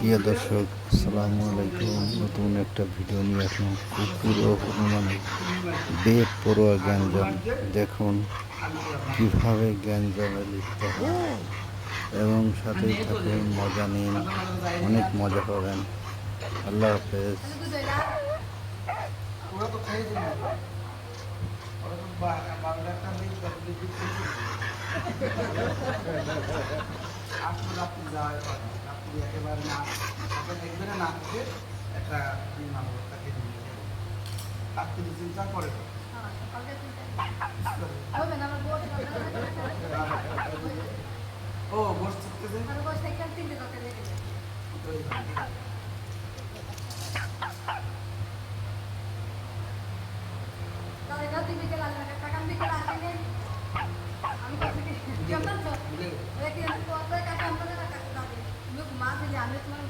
প্রিয় দর্শক, আসসালামু আলাইকুম। নতুন একটা ভিডিও নিয়ে আসলাম। কুকুর ও হনুমানের বেপরোয়া গ্যাঞ্জাম। দেখুন কিভাবে গ্যাঞ্জামে লিপ্ত হয় এবং সাথেই থাকুন, মজা নিন, অনেক মজা পাবেন। আল্লাহ হাফেজ। আসলে রাত্রি যাওয়ার কথা রাত্রি একেবারে না একবারে না থেকে একটা মানবতাকে নিয়ে রাত্রি চিন্তা করে ও বস থাকতেছে আমি তোমার